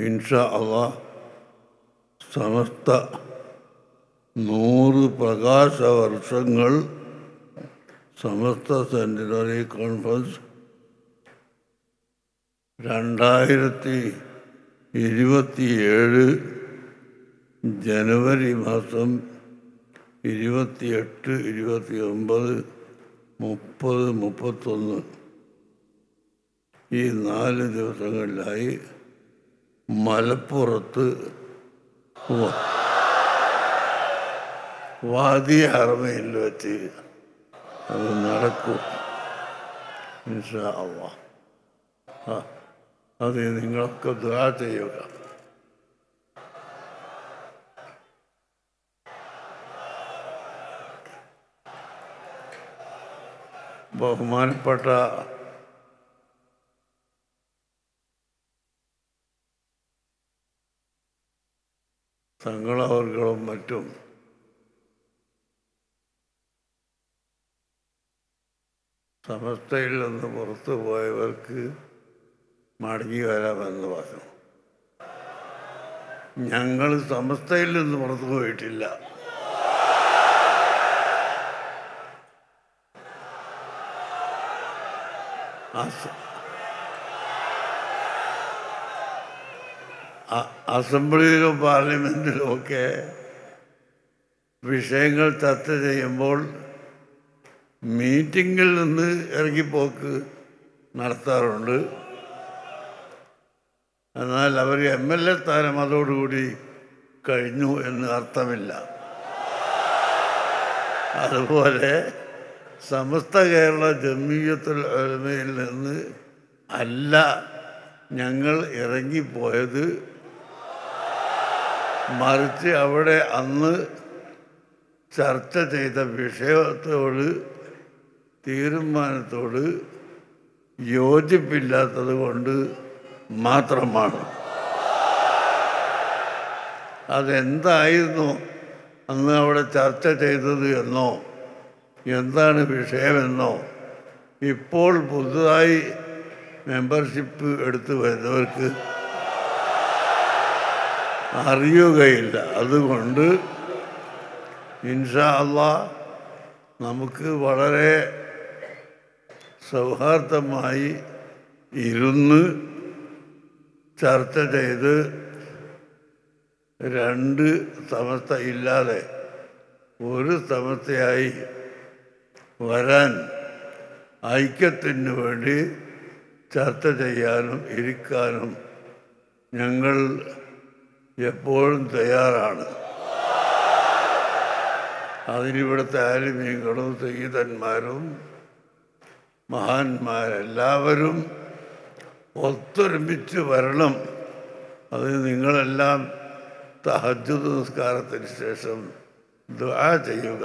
ഇൻഷാ അല്ലാഹ് സമസ്ത 100 പ്രകാശവർഷങ്ങൾ സമസ്ത centenary conference 2027 ജനുവരി മാസം 28, 29, 30, 31 ഈ 4 ദിവസങ്ങളിലായി മലപ്പുറത്ത് വാദി ഹറമയിൽ വെച്ച് അത് നടക്കും ഇൻഷാ അല്ലാഹ്. അത് നിങ്ങളൊക്കെ ദുആ ചെയ്യുക. ബഹുമാനപ്പെട്ട തങ്ങളവർകളും മറ്റും സമസ്തയിൽ നിന്ന് പുറത്തു പോയവർക്ക് മടങ്ങി വരാമെന്ന് പറഞ്ഞു. ഞങ്ങൾ സമസ്തയിൽ നിന്ന് പുറത്തു പോയിട്ടില്ല. അസംബ്ലിയിലും പാർലമെൻറ്റിലുമൊക്കെ വിഷയങ്ങൾ ചർച്ച ചെയ്യുമ്പോൾ മീറ്റിങ്ങിൽ നിന്ന് ഇറങ്ങിപ്പോക്ക് നടത്താറുണ്ട്. എന്നാൽ അവർ MLA സ്ഥാനം അതോടുകൂടി കഴിഞ്ഞു എന്ന് അർത്ഥമില്ല. അതുപോലെ സമസ്ത കേരള ജംഇയ്യത്തുൽ ഉലമയിൽ നിന്ന് അല്ല ഞങ്ങൾ ഇറങ്ങിപ്പോയത്, മറിച്ച് അവിടെ അന്ന് ചർച്ച ചെയ്ത വിഷയത്തോട് തീരുമാനത്തോട് യോജിപ്പില്ലാത്തത് കൊണ്ട് മാത്രമാണ്. അതെന്തായിരുന്നു അന്ന് അവിടെ ചർച്ച ചെയ്തത് എന്നോ എന്താണ് വിഷയമെന്നോ ഇപ്പോൾ പുതുതായി മെമ്പർഷിപ്പ് എടുത്തു വരുന്നവർക്ക് അറിയുകയില്ല. അതുകൊണ്ട് ഇൻഷാ അല്ലാഹ് നമുക്ക് വളരെ സൗഹാർദ്ദമായി ഇരുന്ന് ചർച്ച ചെയ്ത് 2 സമസ്ത ഇല്ലാതെ ഒരു സമസ്തയായി വരാൻ ഐക്യത്തിന് വേണ്ടി ചർച്ച ചെയ്യാനും ഇരിക്കാനും ഞങ്ങൾ എപ്പോഴും തയ്യാറാണ്. അതിനിവിടുത്തെ ആലിമീങ്ങളും സയ്യിദന്മാരും മഹാന്മാരെല്ലാവരും ഒത്തൊരുമിച്ച് വരണം. അത് നിങ്ങളെല്ലാം തഹജ്ജുദ് നിസ്കാരത്തിന് ശേഷം ദുആ ചെയ്യുക.